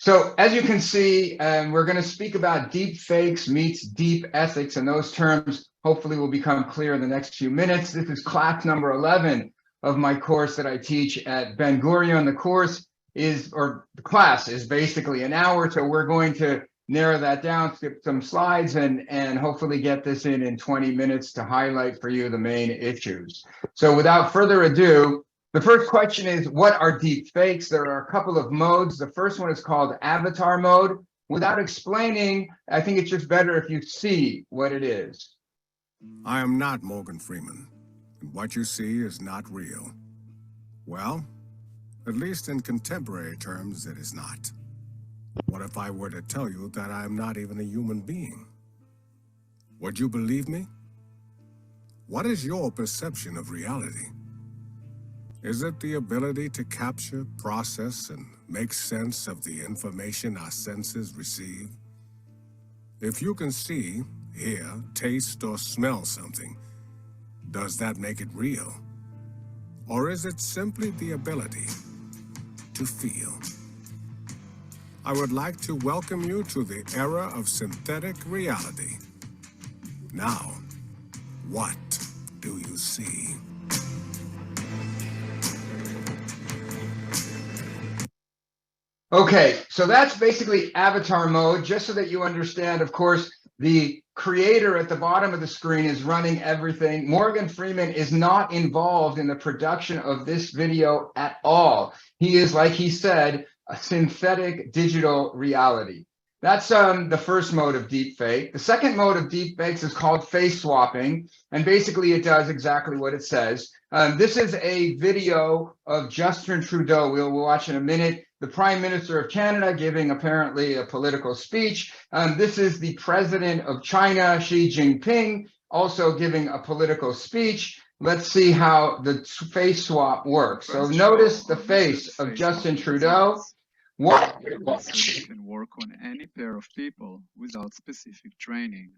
So as you can see, we're going to speak about deep fakes meets deep ethics, and those terms hopefully will become clear in the next few minutes. This is class number 11 of my course that I teach at Ben Gurion. The class is basically an hour, so we're going to narrow that down, skip some slides, and hopefully get this in 20 minutes to highlight for you the main issues. So without further ado, the first question is, what are deep fakes? There are a couple of modes. The first one is called avatar mode. Without explaining, I think it's just better if you see what it is. I am not Morgan Freeman, and what you see is not real. Well, at least in contemporary terms, it is not. What if I were to tell you that I am not even a human being? Would you believe me? What is your perception of reality? Is it the ability to capture, process, and make sense of the information our senses receive? If you can see, hear, taste, or smell something, does that make it real? Or is it simply the ability to feel? I would like to welcome you to the era of synthetic reality. Now, what do you see? Okay, so that's basically avatar mode. Just so that you understand, of course, the creator at the bottom of the screen is running everything. Morgan Freeman is not involved in the production of this video at all. He is, like he said, a synthetic digital reality. That's the first mode of deepfake. The second mode of deepfakes is called face swapping, and basically it does exactly what it says. This is a video of Justin Trudeau. We'll watch in a minute. The Prime Minister of Canada giving apparently a political speech. This is the President of China, Xi Jinping, also giving a political speech. Let's see how the face swap works. So notice the face of Justin Trudeau. What? Can work on any pair of people without specific training.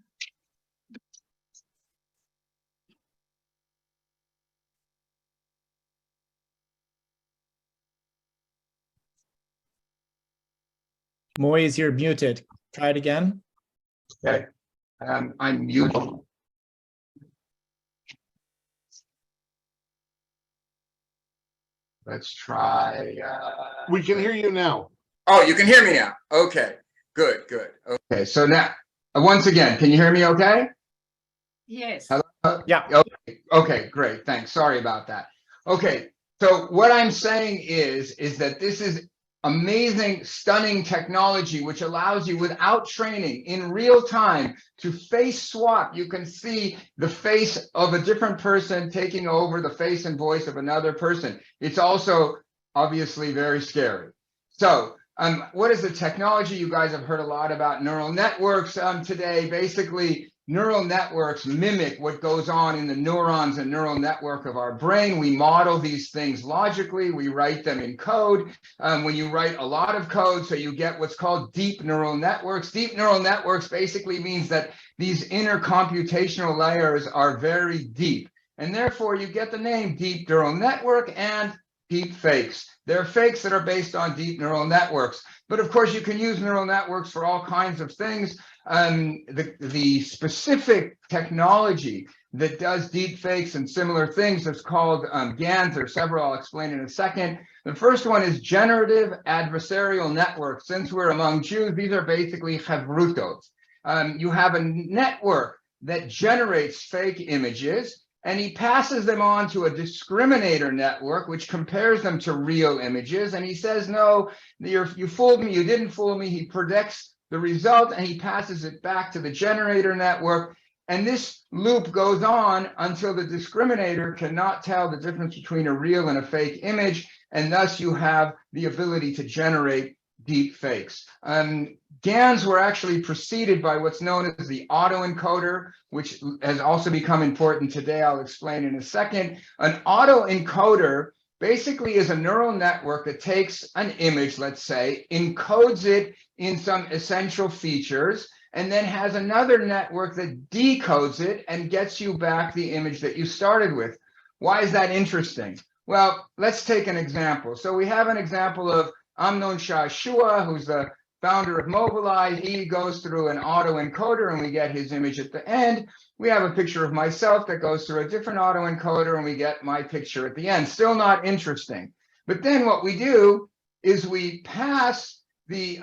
Moise, you're muted. Try it again. Okay, I'm muted. Let's try. We can hear you now. Oh, you can hear me now. Okay, good. Okay, so now, once again, can you hear me okay? Yes. Hello? Yeah. Okay, great. Thanks. Sorry about that. Okay, so what I'm saying is that this is amazing, stunning technology, which allows you without training in real time to face swap. You can see the face of a different person taking over the face and voice of another person. It's also obviously very scary. So what is the technology? You guys have heard a lot about neural networks today. Basically, neural networks mimic what goes on in the neurons and neural network of our brain. We model these things logically. We write them in code. When you write a lot of code, so you get what's called deep neural networks. Deep neural networks basically means that these inner computational layers are very deep. And therefore, you get the name deep neural network and deep fakes. They're fakes that are based on deep neural networks. But of course, you can use neural networks for all kinds of things. The specific technology that does deep fakes and similar things is called GANs. There are several I'll explain in a second. The first one is generative adversarial networks. Since we're among Jews, these are basically chavrutot. You have a network that generates fake images, and he passes them on to a discriminator network, which compares them to real images. And he says, no, you fooled me, you didn't fool me. He predicts the result, and he passes it back to the generator network. And this loop goes on until the discriminator cannot tell the difference between a real and a fake image. And thus you have the ability to generate deep fakes. GANs were actually preceded by what's known as the autoencoder, which has also become important today. I'll explain in a second. An autoencoder basically is a neural network that takes an image, let's say, encodes it in some essential features, and then has another network that decodes it and gets you back the image that you started with. Why is that interesting? Well, let's take an example. So we have an example of Amnon Shashua, who's the founder of Mobileye. He goes through an autoencoder and we get his image at the end. We have a picture of myself that goes through a different autoencoder and we get my picture at the end. Still not interesting. But then what we do is we pass the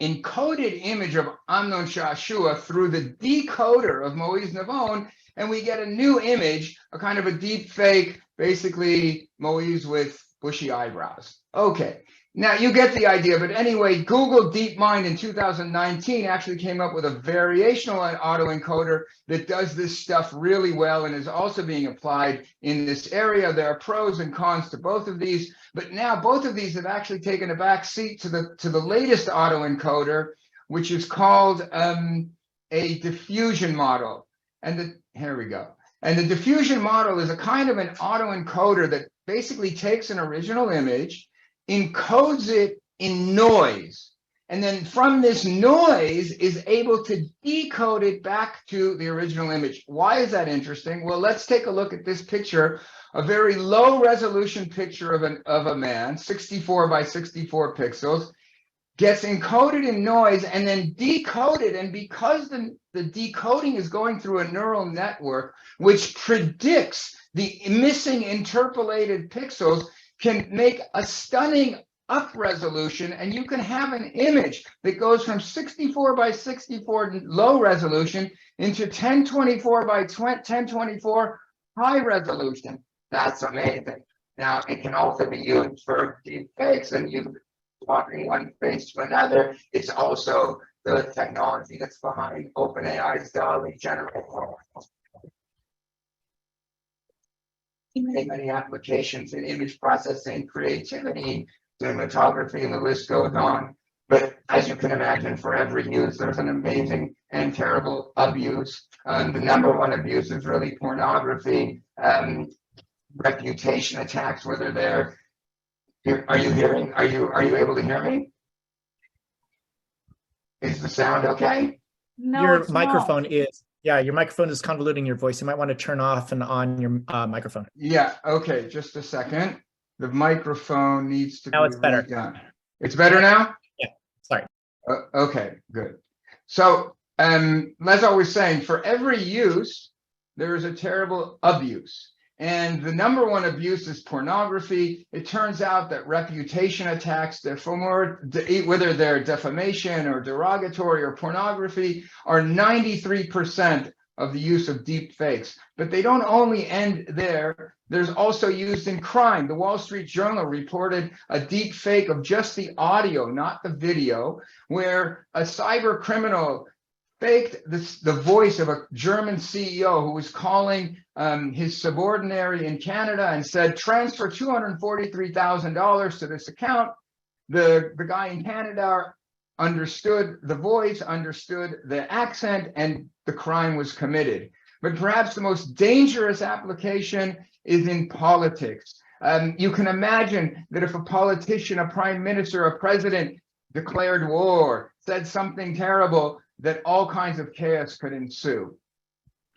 encoded image of Amnon Shashua through the decoder of Moise Navon, and we get a new image, a kind of a deep fake, basically Moise with bushy eyebrows. Okay, now you get the idea, but anyway, Google DeepMind in 2019 actually came up with a variational autoencoder that does this stuff really well and is also being applied in this area. There are pros and cons to both of these, but now both of these have actually taken a back seat to the latest autoencoder, which is called a diffusion model. And here we go. And the diffusion model is a kind of an autoencoder that basically takes an original image, encodes it in noise, and then from this noise is able to decode it back to the original image. Why is that interesting? Well, let's take a look at this picture, a very low resolution picture of a man, 64 by 64 pixels, gets encoded in noise and then decoded. And because the decoding is going through a neural network, which predicts the missing interpolated pixels, can make a stunning up resolution, and you can have an image that goes from 64 by 64 low resolution into 1024 by 1024 high resolution. That's amazing. Now, it can also be used for deepfakes and you talking one face to another. It's also the technology that's behind OpenAI's DALL-E generator. Many applications in image processing, creativity, cinematography, and the list goes on. But as you can imagine, for every use, there's an amazing and terrible abuse. The number one abuse is really pornography, reputation attacks, whether they're. Are you hearing? Are you able to hear me? Is the sound okay? No, Your microphone is. Yeah, your microphone is convoluting your voice. You might want to turn off and on your microphone. Yeah, okay, just a second. The microphone needs to Now be it's better. redone. It's better now? Yeah, sorry. Okay, good. So, as I was saying, for every use, there is a terrible abuse. And the number one abuse is pornography. It turns out that reputation attacks, whether they're defamation or derogatory or pornography, are 93% of the use of deep fakes. But they don't only end there. There's also used in crime. The Wall Street Journal reported a deep fake of just the audio, not the video, where a cyber criminal faked the voice of a German CEO who was calling his subordinary in Canada and said, transfer $243,000 to this account. The guy in Canada understood the voice, understood the accent, and the crime was committed. But perhaps the most dangerous application is in politics. You can imagine that if a politician, a prime minister, a president declared war, said something terrible, that all kinds of chaos could ensue.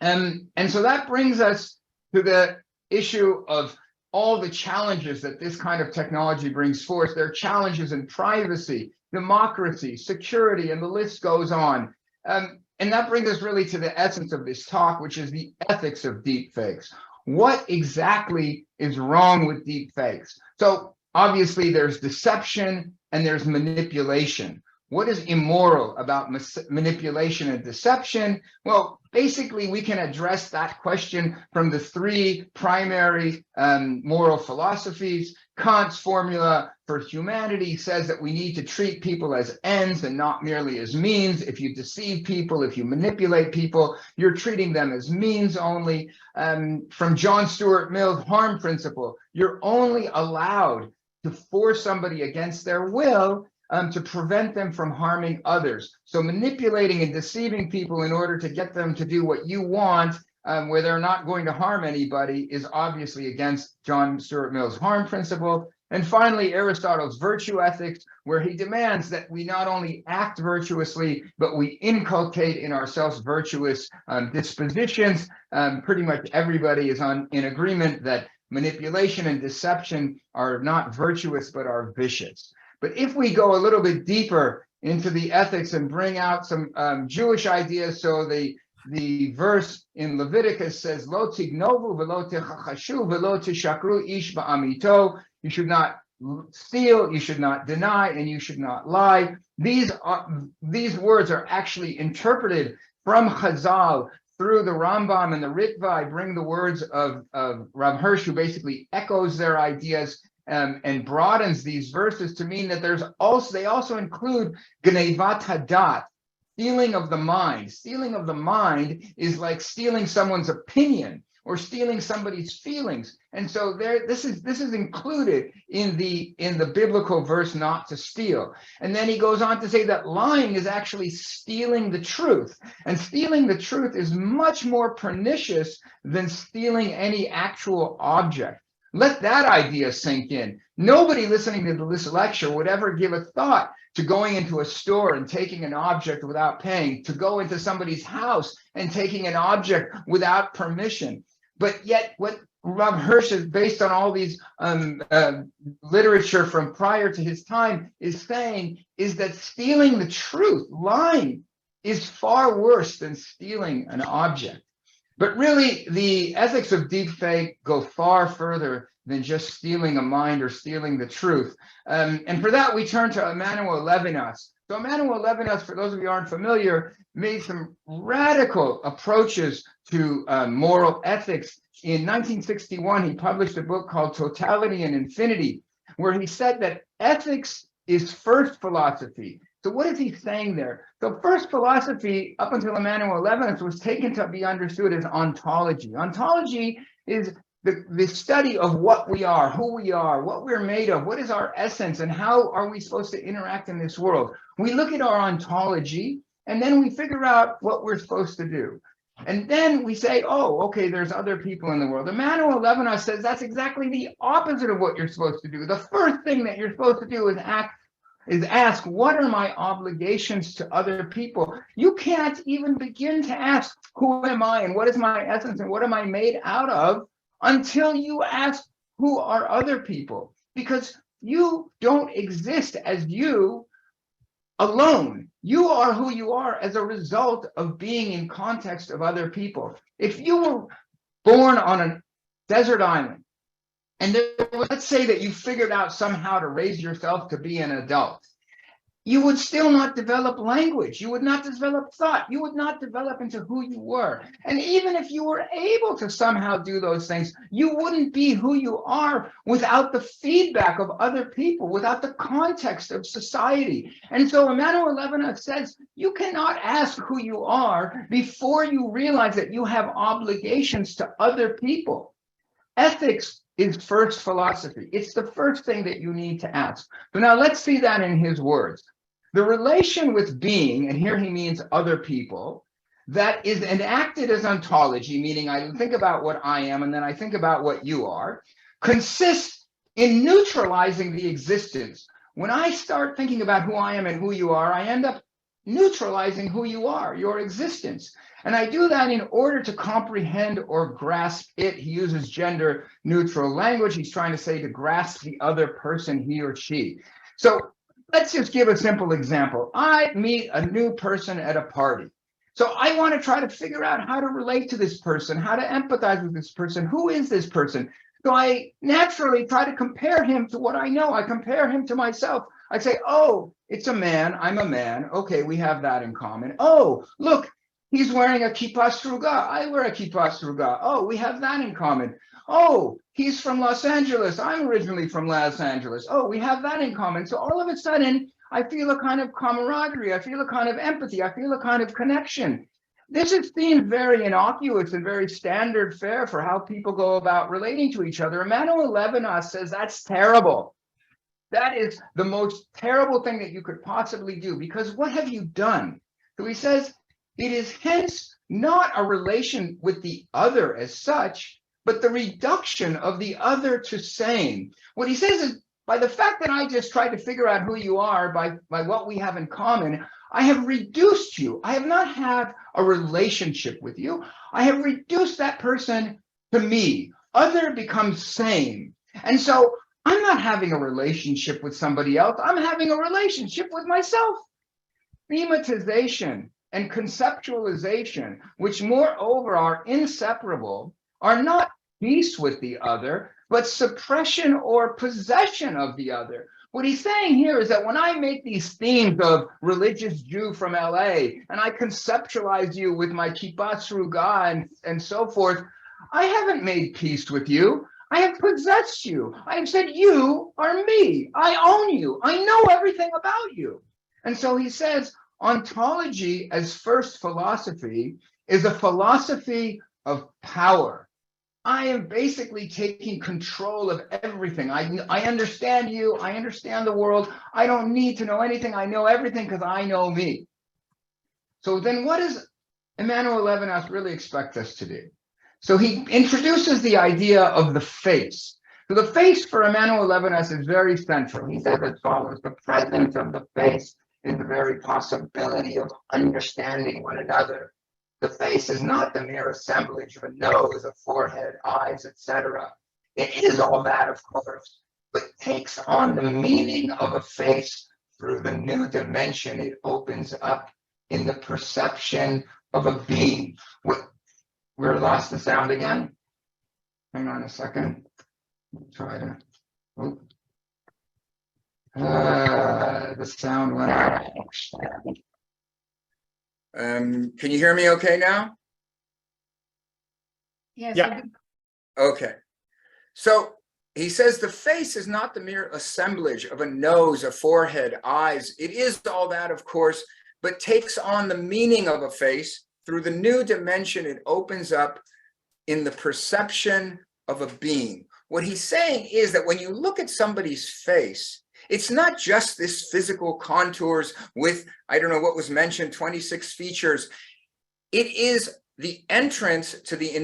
And so that brings us to the issue of all the challenges that this kind of technology brings forth. There are challenges in privacy, democracy, security, and the list goes on. And that brings us really to the essence of this talk, which is the ethics of deepfakes. What exactly is wrong with deepfakes? So obviously there's deception and there's manipulation. What is immoral about manipulation and deception? Well, basically, we can address that question from the three primary moral philosophies. Kant's formula for humanity says that we need to treat people as ends and not merely as means. If you deceive people, if you manipulate people, you're treating them as means only. From John Stuart Mill's harm principle, you're only allowed to force somebody against their will to prevent them from harming others. So manipulating and deceiving people in order to get them to do what you want, where they're not going to harm anybody, is obviously against John Stuart Mill's harm principle. And finally, Aristotle's virtue ethics, where he demands that we not only act virtuously, but we inculcate in ourselves virtuous dispositions. Pretty much everybody is in agreement that manipulation and deception are not virtuous, but are vicious. But if we go a little bit deeper into the ethics and bring out some Jewish ideas, so the verse in Leviticus says, "Lo tignovu velo techachashu velo tishakru ish ba'amito." You should not steal, you should not deny, and you should not lie. These words are actually interpreted from Chazal through the Rambam and the Ritva. I bring the words of Rav Hirsch, who basically echoes their ideas and broadens these verses to mean that they also include Gnevat Hadat, stealing of the mind. Stealing of the mind is like stealing someone's opinion or stealing somebody's feelings. And so this is included in the biblical verse not to steal. And then he goes on to say that lying is actually stealing the truth. And stealing the truth is much more pernicious than stealing any actual object. Let that idea sink in. Nobody listening to this lecture would ever give a thought to going into a store and taking an object without paying, to go into somebody's house and taking an object without permission. But yet what Rav Hirsch is, based on all these literature from prior to his time, is saying is that stealing the truth, lying, is far worse than stealing an object. But really, the ethics of deepfake go far further than just stealing a mind or stealing the truth. And for that, we turn to Emmanuel Levinas. So Emmanuel Levinas, for those of you who aren't familiar, made some radical approaches to moral ethics. In 1961, he published a book called Totality and Infinity, where he said that ethics is first philosophy. So what is he saying there? So first philosophy, up until Emmanuel Levinas, was taken to be understood as ontology. Ontology is the study of what we are, who we are, what we're made of, what is our essence, and how are we supposed to interact in this world. We look at our ontology, and then we figure out what we're supposed to do. And then we say, oh, okay, there's other people in the world. Emmanuel Levinas says that's exactly the opposite of what you're supposed to do. The first thing that you're supposed to do is ask, what are my obligations to other people? You can't even begin to ask, who am I and what is my essence and what am I made out of, until you ask, who are other people? Because you don't exist as you alone. You are who you are as a result of being in context of other people. If you were born on a desert island, and let's say that you figured out somehow to raise yourself to be an adult, you would still not develop language. You would not develop thought. You would not develop into who you were. And even if you were able to somehow do those things, you wouldn't be who you are without the feedback of other people, without the context of society. And so Emmanuel Levinas says, you cannot ask who you are before you realize that you have obligations to other people. Ethics is first philosophy. It's the first thing that you need to ask. So now let's see that in his words. The relation with being, and here he means other people, that is enacted as ontology, meaning I think about what I am and then I think about what you are, consists in neutralizing the existence. When I start thinking about who I am and who you are, I end up neutralizing who you are, your existence. And I do that in order to comprehend or grasp it. He uses gender neutral language. He's trying to say to grasp the other person, he or she. So let's just give a simple example. I meet a new person at a party. So I want to try to figure out how to relate to this person, how to empathize with this person. Who is this person? So I naturally try to compare him to what I know. I compare him to myself. I say, oh, it's a man. I'm a man. Okay, we have that in common. Oh, look, he's wearing a kippah sruga. I wear a kippah sruga. Oh, we have that in common. Oh, he's from Los Angeles. I'm originally from Los Angeles. Oh, we have that in common. So all of a sudden, I feel a kind of camaraderie. I feel a kind of empathy. I feel a kind of connection. This is seen very innocuous and very standard fare for how people go about relating to each other. Emmanuel Levinas says that's terrible. That is the most terrible thing that you could possibly do, because what have you done? So he says, it is hence not a relation with the other as such, but the reduction of the other to same. What he says is, by the fact that I just tried to figure out who you are by what we have in common, I have reduced you. I have not had a relationship with you. I have reduced that person to me. other becomes same. And so I'm not having a relationship with somebody else. I'm having a relationship with myself. Thematization and conceptualization, which moreover are inseparable, are not peace with the other, but suppression or possession of the other. What he's saying here is that when I make these themes of religious Jew from LA, and I conceptualize you with my kippah sruga and so forth, I haven't made peace with you. I have possessed you. I have said, you are me. I own you. I know everything about you. And so he says, ontology as first philosophy is a philosophy of power. I am basically taking control of everything. I understand you. I understand the world. I don't need to know anything. I know everything because I know me. So then what does Emmanuel Levinas really expect us to do? So he introduces the idea of the face. So the face for Emmanuel Levinas is very central. He says as follows: the presence of the face is the very possibility of understanding one another. The face is not the mere assemblage of a nose, a forehead, eyes, etc. It is all that, of course, but takes on the meaning of a face through the new dimension it opens up in the perception of a being. We lost the sound again. Hang on a second. Try to. The sound went out. Can you hear me okay now? Yes. Yeah. Okay. So he says the face is not the mere assemblage of a nose, a forehead, eyes. It is all that, of course, but takes on the meaning of a face through the new dimension it opens up in the perception of a being. What he's saying is that when you look at somebody's face, it's not just this physical contours with, I don't know what was mentioned, 26 features. It is the entrance to the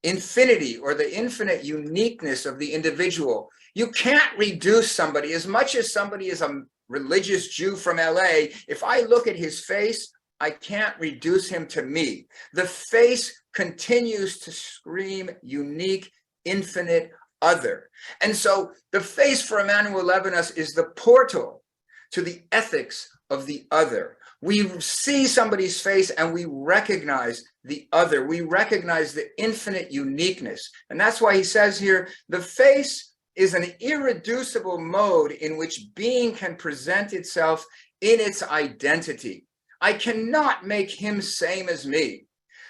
infinity or the infinite uniqueness of the individual. You can't reduce somebody, as much as somebody is a religious Jew from LA. If I look at his face, I can't reduce him to me. The face continues to scream unique, infinite, other. And so the face for Emmanuel Levinas is the portal to the ethics of the other. We see somebody's face and we recognize the other. We recognize the infinite uniqueness. And that's why he says here, the face is an irreducible mode in which being can present itself in its identity. I cannot make him same as me.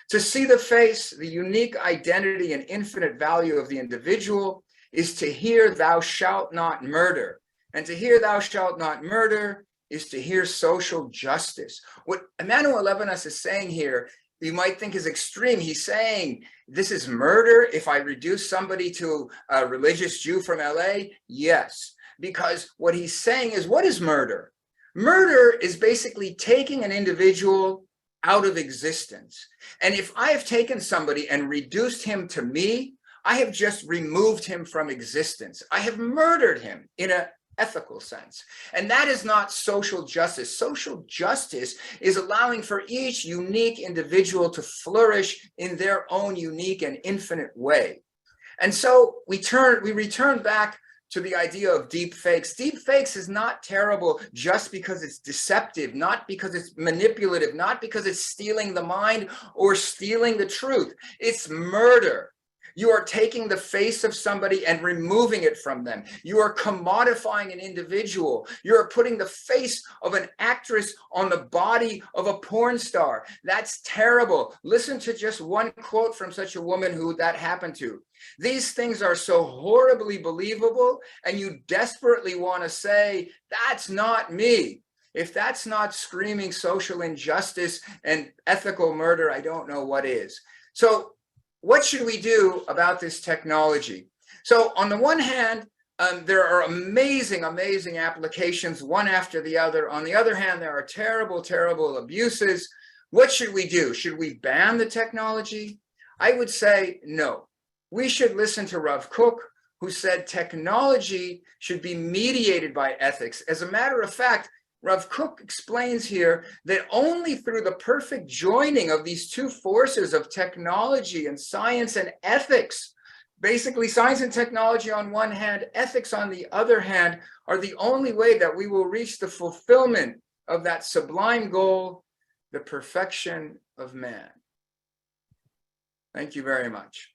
To see the face, the unique identity and infinite value of the individual, is to hear thou shalt not murder. And to hear thou shalt not murder is to hear social justice. What Emmanuel Levinas is saying here, you might think is extreme. He's saying this is murder if I reduce somebody to a religious Jew from LA? Yes, because what he's saying is, what is murder? Murder is basically taking an individual out of existence. And if I have taken somebody and reduced him to me, I have just removed him from existence. I have murdered him in an ethical sense. And that is not social justice. Social justice is allowing for each unique individual to flourish in their own unique and infinite way. And so we return back to the idea of DeepFakes. DeepFakes is not terrible just because it's deceptive, not because it's manipulative, not because it's stealing the mind or stealing the truth. It's murder. You are taking the face of somebody and removing it from them. You are commodifying an individual. You are putting the face of an actress on the body of a porn star. That's terrible. Listen to just one quote from such a woman who that happened to. These things are so horribly believable, and you desperately want to say, that's not me. If that's not screaming social injustice and ethical murder, I don't know what is. So what should we do about this technology? So on the one hand, there are amazing, amazing applications, one after the other. On the other hand, there are terrible, terrible abuses. What should we do? Should we ban the technology? I would say no. We should listen to Rav Kook, who said technology should be mediated by ethics. As a matter of fact, Rav Kook explains here that only through the perfect joining of these two forces of technology and science and ethics basically science and technology on one hand, ethics on the other hand, are the only way that we will reach the fulfillment of that sublime goal, the perfection of man. Thank you very much.